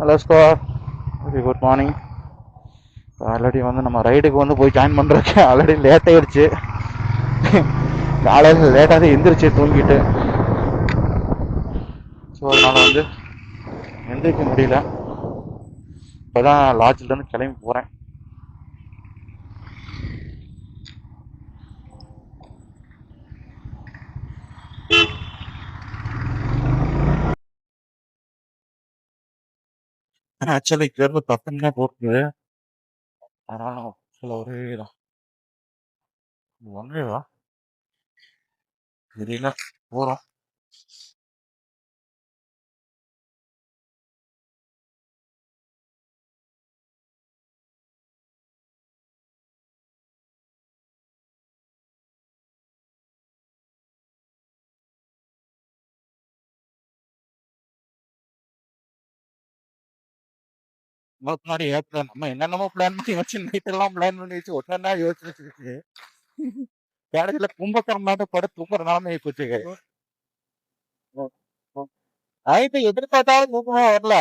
Hello score, very good morning. Already வந்து நம்ம ரைடுக்கு வந்து போய் ஜாயின் பண்ணுறதுக்கு ஆல்ரெடி லேட் ஆயிடுச்சு. காலையில் லேட்டாக எந்திரிச்சு தூங்கிட்டு, ஸோ அதனால் வந்து எந்திரிக்க முடியல. இப்போ தான் லாட்ஜிலேருந்து கிளம்பி போகிறேன். ஆக்சுவலி இங்கேருந்து பக்கம் தான் போகுது, அதனால் நம்ம சில ஒரே தான் ஒன்றே தான் தெரியல போகிறோம். முன்னாடி ஏப்ரல் நம்ம என்னென்னமோ பிளான் பண்ணி வச்சு நைட்டெல்லாம் பிளான் பண்ணி வச்சு ஒன்னா யோசிச்சு கடைசியில் கும்பகர்ணாட்ட படம் தூங்குற நிலைமை போச்சு. நைட்டு எதிர்பார்த்தாலும் தூக்கமே வரல.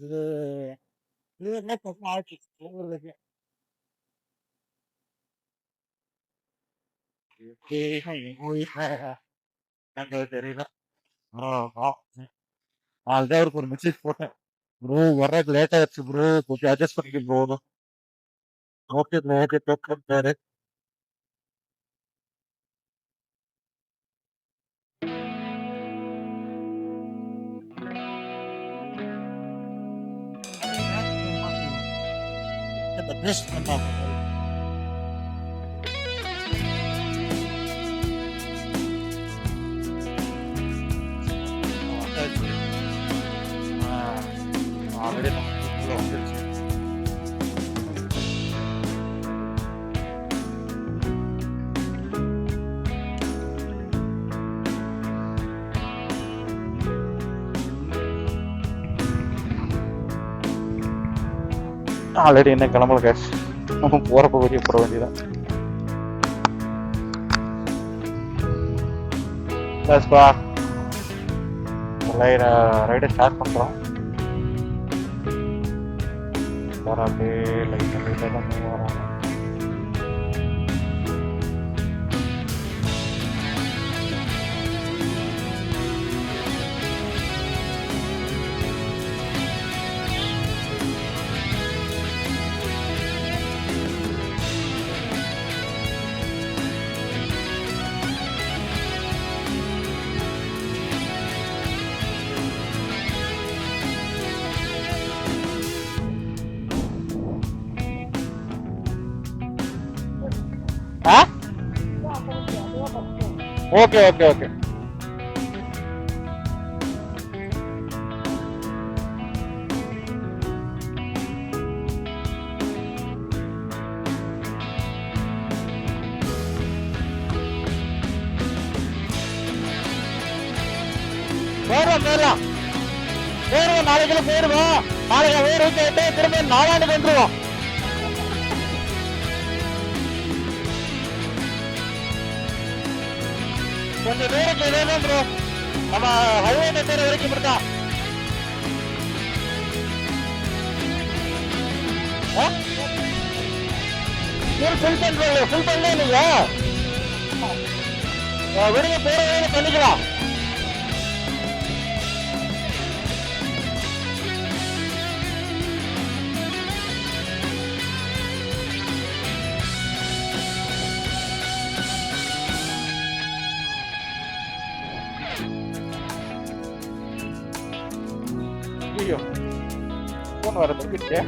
இது இது என்ன தப்பு ஆச்சு தூங்குறதுக்கு. எனக்கு தெரியல. அதுதான் அவருக்கு ஒரு மெசேஜ் போட்டேன், ப்ரோ வர்றதுக்கு லேட் ஆயிடுச்சு ப்ரோ, கொஞ்சம் அட்ஜஸ்ட் பண்ணிக்க bro. Okay bro, okay bro. Already வந்துருச்சு. ஆல்ரெடி என்ன கிளம்பல கேஷ், நம்ம போறப்ப வெளியே போட வேண்டியதான். ரைடை ஸ்டார்ட் பண்றோம். வராது லைட்டாக தான் வராங்க. Okay okay okay. போயிடுவோம் நாளைக்குள்ள போயிடுவோம். நாளைக்கு வேறு கேட்டு திரும்ப நாளாண்டுக்கு வந்துருவோம். கொஞ்சம் தூரத்துல வேணும் ப்ரோ, நம்ம ஹைவே நெட்டர் வரைக்கும் இருக்கா. ஃபுல் பண்ணல நீங்க விடுங்க, போற வேலை பண்ணிக்கலாம். ஐயோ போன் வர தப்பிட்டு.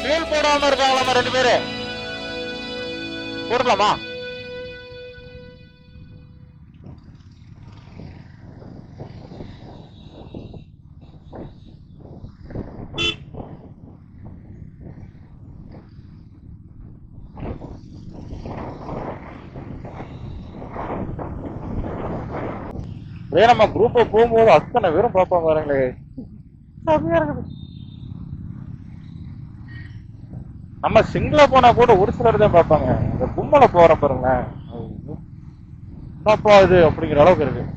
ஃபியூல் போடாம இருக்காங்களாமா ரெண்டு பேரு, போடலாமா? அதே நம்ம குரூப்ல போகும்போது அத்தனை பேரும் பார்ப்பாங்க பாருங்களே. செமையா இருக்குது. நம்ம சிங்கிளா போனா கூட ஒரு சிலர் தான் பார்ப்பாங்க. இந்த கும்பல போற பாருங்களேன். என்னப்பா இது அப்படிங்கிற அளவுக்கு இருக்கு.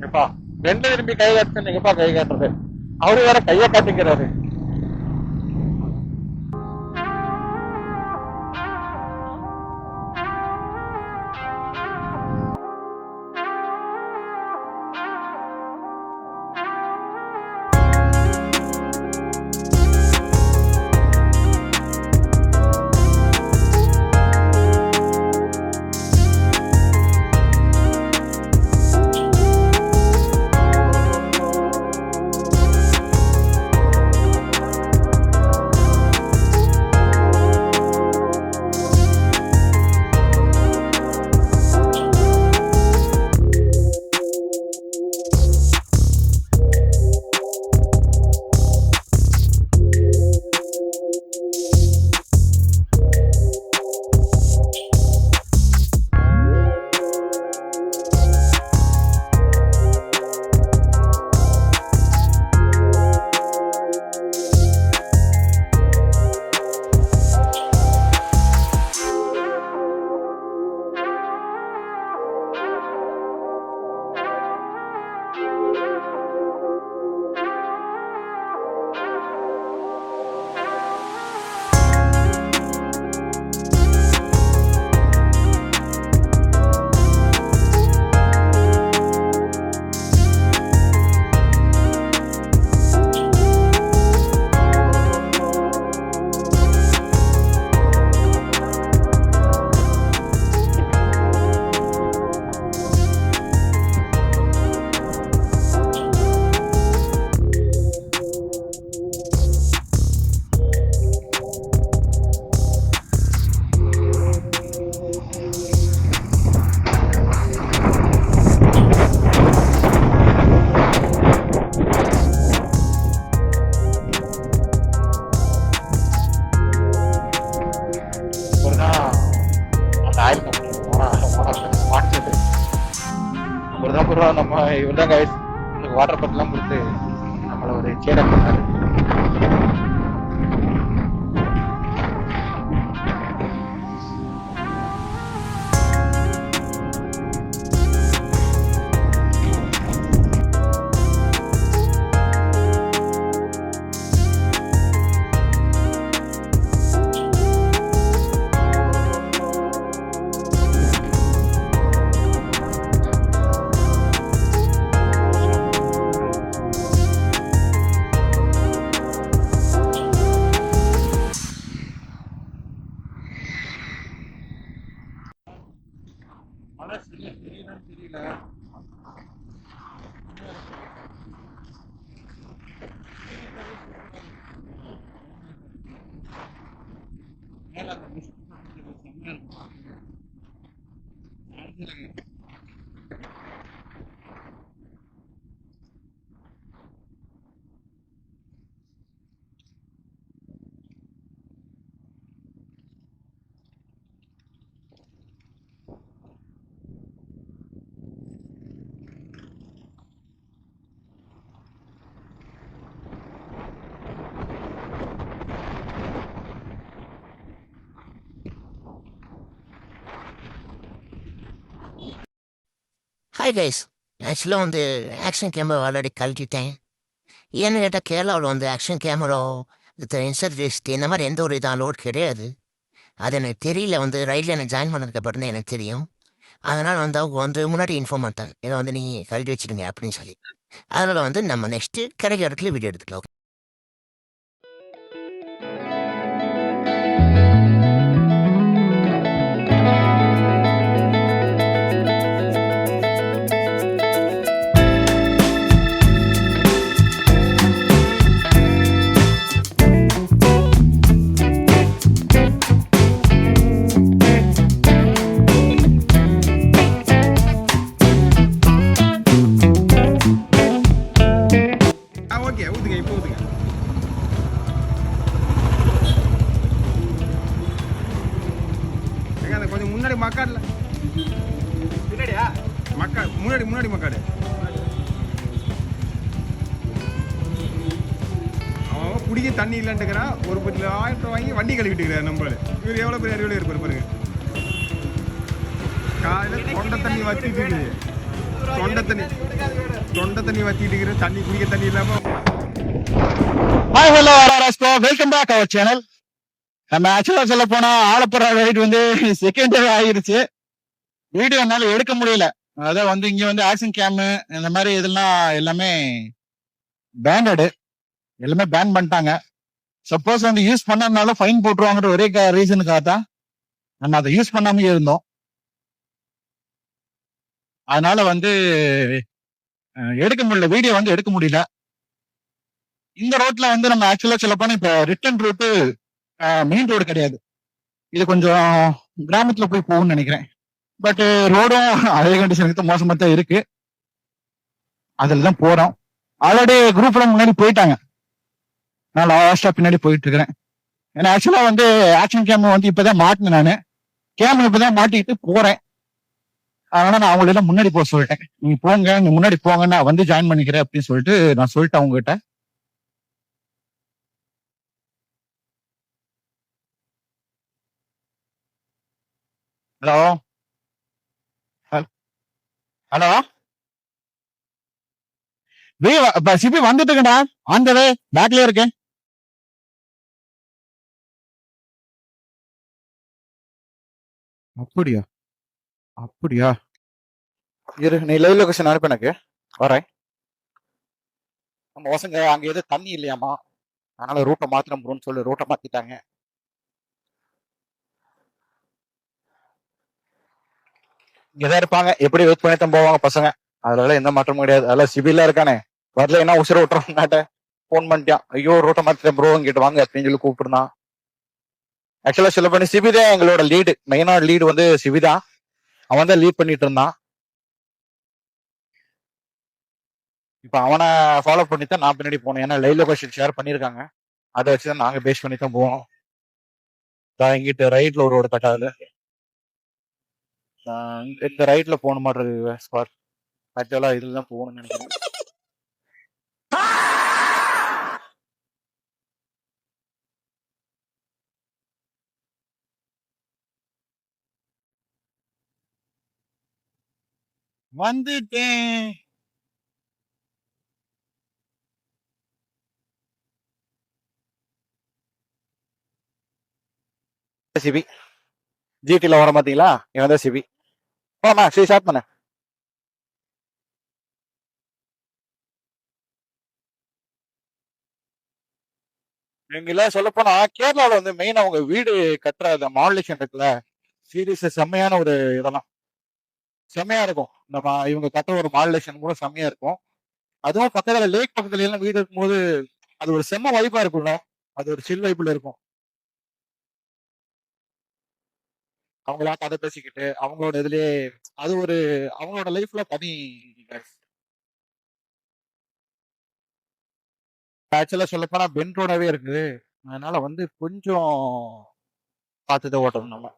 எப்பா ரெண்டு திரும்பி கை காட்டு, நீங்கப்பா கை காட்டுறது. அவரு வேற கைய காட்டிக்கிறாரு. அப்புறம் நம்ம இவர் தான் கைஸ் வாட்டர் பாட்டிலாம் கொடுத்து நம்மள ஒரு சேர் பண்ணாரு. மழை சரியா தெரியலன்னு தெரியல. மேல அந்த மிஸ்ட் செம்மையா இருக்கும். ஹாய் கைஸ், ஆக்சுவலாக வந்து ஆக்ஷன் கேமரா ஆல்ரெடி கழட்டிட்டேன். ஏன்னு கேட்டால் கேரளாவில் வந்து ஆக்ஷன் கேமரா வித் இன்சர்ஜிஸ்ட் இந்த மாதிரி எந்த ஒரு இதாக லோட் கிடையாது. அது எனக்கு தெரியல, வந்து ரயிலில் எனக்கு ஜாயின் பண்ணதுக்கு அப்புறம் தான் எனக்கு தெரியும். அதனால் வந்து அவங்க வந்து முன்னாடி இன்ஃபார்ம் பண்ணிட்டாங்க, இதை வந்து நீங்கள் கழட்டி வச்சுடுங்க அப்படின்னு சொல்லி. அதனால் வந்து நம்ம நெக்ஸ்ட்டு கிடைக்கிற இடத்துல வீடியோ எடுத்துக்கலாம். குடிக்க தண்ணி இல்லைன்ட்டுக்கிறான். ஒரு 10,000 வாங்கி வண்டி கழுவிட்டு இருக்கிறார் நம்மள. இவர் எவ்வளோ பெரிய அறிவுல இருப்பார் பாருங்க. காலையில் தொண்டை தண்ணி வத்திட்டு இருக்குது. தொண்டை தண்ணி வத்திட்டு இருக்கிற தண்ணி குடிக்க தண்ணி இல்லாமல். ஹாய் ஹலோ ஆர்ஆர்எஸ்கோ வெல்கம் பேக் அவர் சேனல். நம்ம ஆக்சுவலாக சொல்ல போனா ஆலப்புழா ரைடு வந்து செகண்ட் டே ஆயிருச்சு. வீடியோ என்னால எடுக்க முடியல. அதான் வந்து இங்க வந்து ஆக்ஷன் கேமு இந்த மாதிரி இதெல்லாம் எல்லாமே பேண்டடு, எல்லாமே பேன் பண்ணிட்டாங்க. சப்போஸ் வந்து யூஸ் பண்ணனாலும் ஃபைன் போட்டுருவாங்கிற ஒரே ரீசனுக்காக தான் நம்ம அதை யூஸ் பண்ணாமே இருந்தோம். அதனால வந்து எடுக்க முடியல, வீடியோ வந்து எடுக்க முடியல. இந்த ரோட்ல வந்து நம்ம ஆக்சுவலா சொல்ல போனா இப்ப ரிட்டர்ன் ரூட்டு மெயின் ரோடு கிடையாது. இது கொஞ்சம் கிராமத்துல போய் போகும்னு நினைக்கிறேன். பட் ரோடும் அதே கண்டிஷனுக்கு தான் மோசமா தான் இருக்கு. அதுல தான் போறோம். ஆல்ரெடி குரூப்ல முன்னாடி போயிட்டாங்க. நான் லாஸ்டா பின்னாடி போயிட்டு இருக்கிறேன். ஏன்னா ஆக்சுவலா வந்து ஆக்ஷன் கேம் வந்து இப்பதான் மாட்டினேன். நானு கேம் இப்பதான் மாட்டிக்கிட்டு போறேன். அதனால நான் அவங்கள எல்லாம் முன்னாடி போக சொல்லிட்டேன். நீங்க போங்க, நீங்க முன்னாடி போங்க, நான் வந்து ஜாயின் பண்ணிக்கிறேன் அப்படின்னு சொல்லிட்டு நான் சொல்லிட்டேன் அவங்க கிட்ட. ஹலோ ஹலோ சிபி வந்துட்டு இருக்கேன்டா. ஆன் த வே, பேக்லயே இருக்கேன். அப்படியா அப்படியா இரு, நீ லைவ் லொகேஷன் அனுப்பு எனக்கு, வரேன். நம்ம பசங்க அங்க எதுவும் தண்ணி இல்லையாமா, அதனால ரூட்டை மாத்திரம் ப்ரோன்னு சொல்லி ரூட்டை மாத்திட்டாங்க. இங்கதான் இருப்பாங்க, எப்படி வெயிட் பண்ணி தான் போவாங்க பசங்க. அதனால எந்த மாற்றமும் கிடையாது. அதெல்லாம் சிபிலாம் இருக்கானே, வரல என்ன உசுர விட்டுறோம்னாட்ட போன் பண்ணிட்டான். ஐயோ ரூட்டை மாத்திட்டேன் ப்ரோ, இங்கிட்டு வாங்க அப்படின்னு சொல்லி கூப்பிட்டுருந்தான். ஆக்சுவலா சொல்ல பண்ணி சிபி தான் எங்களோட லீடு, மெயினான லீடு வந்து சிபி தான். அவன் தான் லீட் பண்ணிட்டு இருந்தான். இப்ப அவனை ஃபாலோ பண்ணி தான் நான் பின்னாடி போனேன். ஏன்னா லைவ் லொகேஷன் ஷேர் பண்ணிருக்காங்க, அதை வச்சுதான் நாங்க பேஸ் பண்ணி தான் போவோம். இங்கிட்டு ரைட்ல ஒரு ரோடு கட்டாது, இந்த ரைட்ல போன மாதிரி இருக்கு ஸ்பாட். ஆக்சுவலா இதுல தான் போகணும்னு நினைக்கிறேன். வந்துட்டேன். சிபி ஜிடில வர மாட்டீங்களா? இவன் தான் சிபி. போமா சரி, ஸ்டார்ட் பண்ண. எங்கள சொல்ல போனா கேரளால வந்து மெயின் அவங்க வீடு கட்டுற அந்த மாடுலேஷன் இருக்குல்ல, சீரியஸ் செம்மையான ஒரு இதெல்லாம் செம்மையா இருக்கும். நம்ம இவங்க கட்டுற ஒரு மாடுலேஷன் கூட செம்மையா இருக்கும். அதுவும் பக்கத்துல லேக் பக்கத்துல எல்லாம் வீடு இருக்கும்போது அது ஒரு செம்ம வைப்பா இருக்கும்ல, அது ஒரு சில் வைப்புல இருக்கும். அவங்களா கதை பேசிக்கிட்டு அவங்களோட இதுலயே அது ஒரு அவங்களோட லைஃப்ல தனி. ஆக்சுவலா சொல்ல போனா பென் ரோடாவே இருக்குது. அதனால வந்து கொஞ்சம் பார்த்துதான் ஓட்டணும் நம்ம.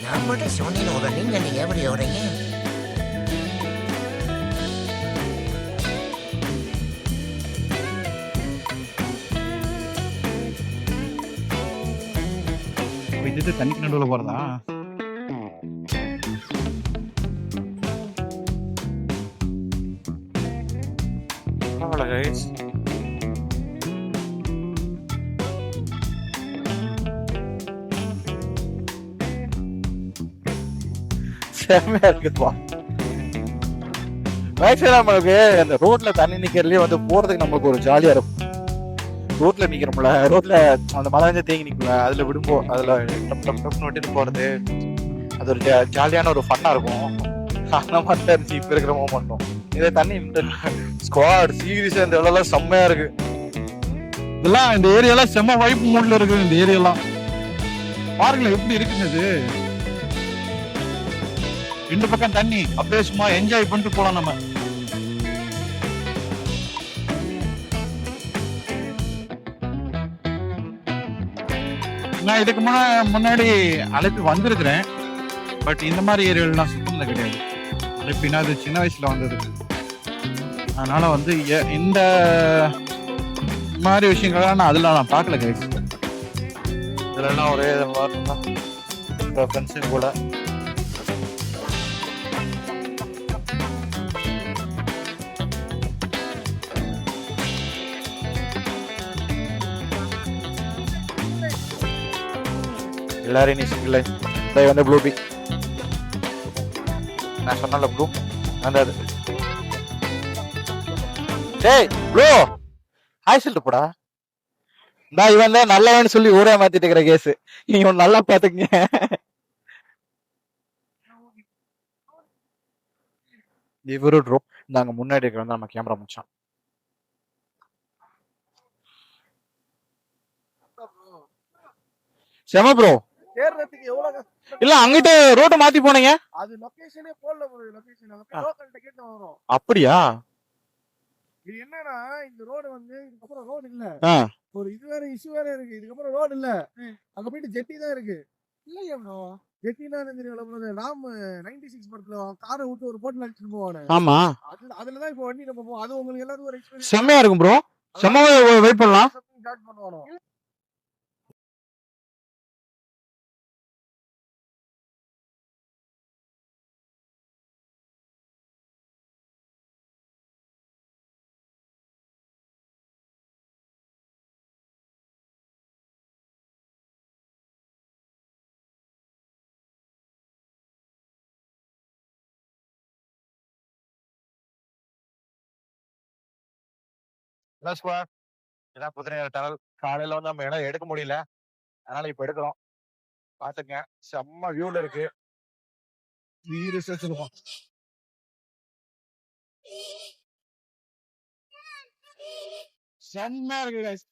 நான் மட்டும் சொன்னேன் ஒரு நீங்க எப்படி ஓடுறீங்க? இது தண்ணிக்கு நடுவுல போறதா? செம்மையா இருக்குப்பா. மேக்ஸிமம் நம்மளுக்கு அந்த ரோட்ல தண்ணி நிக்கிறதுலயே வந்து போறதுக்கு நம்மளுக்கு ஒரு ஜாலியா இருக்கும். ரோட்ல நிக்கிறோம்ல, ரோட்ல அந்த மழை தேங்கி நிக்கல, அதுல விடும்போது அதுல டப் டப் டப்னு விட்டு போறது, அது ஒரு ஜாலியான ஒரு ஃபன்னா இருக்கும். அந்த மாதிரி தான் இருந்துச்சு இப்ப இருக்கிற மூமெண்ட்டும். இதே தண்ணி ஸ்குவாட் சீரியஸா இந்த இடம்லாம் செம்மையா இருக்கு. இதெல்லாம் இந்த ஏரியாலாம் செம்ம வைப் மூட்ல இருக்கு. இந்த ஏரியாலாம் பாருங்களேன் எப்படி இருக்குன்னு. இது ரெண்டு பக்கம் தண்ணி, அப்படியே சும்மா என்ஜாய் பண்ணிட்டு போலாம் நம்ம. நான் இதுக்கு முன்னாடி அழைப்பு வந்திருக்கிறேன். பட் இந்த மாதிரி ஏரியாலாம் சுத்தம் கிடையாது. அழைப்பினா அது சின்ன வயசுல வந்தது. அதனால வந்து இந்த மாதிரி விஷயங்கள்லாம் நான் அதெல்லாம் நான் பார்க்கல கைஸ். இதெல்லாம் ஒரே ஃப்ரெண்ட்ஸு கூட எல்லாரும் நீ சிங்கிள் வந்து ப்ளூ பி நான் சொன்னல ப்ளூ வந்தாது. டேய் ப்ளூ ஹாய் சொல்லிட்டு போடா. நான் இவன் தான் நல்லவன்னு சொல்லி ஊரே மாத்திட்டு இருக்கிற கேஸ். நீங்க நல்லா பாத்துக்கங்க. இவரு ட்ரோப் நாங்க முன்னாடி இருக்கிற நம்ம கேமரா முடிச்சான். செம ப்ரோ. ஏறதுக்கு எவ்வளவு இல்ல அங்கிட்டு ரோட்ட மாத்தி போனீங்க. அது லொகேஷனே போடல ப்ரோ. லொகேஷன் லோக்கல்ட்ட கேட்டு வரோம். அப்படியா? இது என்னன்னா இந்த ரோடு வந்து இதுக்கப்புறம் ரோடு இல்ல. ஒரு இது வேற இஷ்யூ வேற இருக்கு. இதுக்கப்புறம் ரோடு இல்ல. அங்க போயிட்டு ஜெட்டி தான் இருக்கு. இல்லையா ப்ரோ? ஜெட்டினா என்ன தெரியல ப்ரோ. ராம் 96 படத்துல காரை விட்டு ஒரு போட்ல அடிச்சிட்டு போவானே. ஆமா. அதுல தான் இப்போ வண்டி நம்ம போவோம். அது உங்களுக்கு எல்லாரும் ஒரு எக்ஸ்பீரியன்ஸ். செம்மையா இருக்கும் ப்ரோ. செம்ம வெயிட் பண்ணலாம். ஸ்டார்ட் பண்ணுவானோ. இதான் புதுநேர டனல். காலையில வந்து நம்ம இடம் எடுக்க முடியல. அதனால இப்ப எடுக்கிறோம். பாத்துங்க செம்ம வியூல இருக்கு. சொல்லுவோம். செம்மையா இருக்கு guys.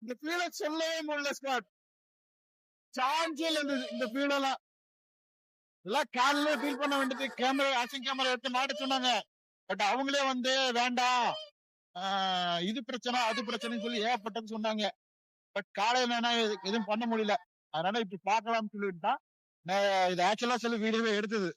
இந்த ஃபீல சொல்லவே முடியல ஸ்காட். சான்ஸில் இந்த ஃபீலெல்லாம் எல்லாம் காலையில ஃபீல் பண்ண வேண்டியது. கேமரா ஆக்ஷன் கேமரா எடுத்து மாட்ட சொன்னாங்க. பட் அவங்களே வந்து வேண்டாம் இது பிரச்சனை அது பிரச்சனைன்னு சொல்லி ஏகப்பட்டது சொன்னாங்க. பட் காலையில எதுவும் பண்ண முடியல. அதனால இப்படி பார்க்கலாம்னு சொல்லிட்டு தான் நான் இது ஆக்சுவலா சொல்லி வீடியோவே எடுத்தது.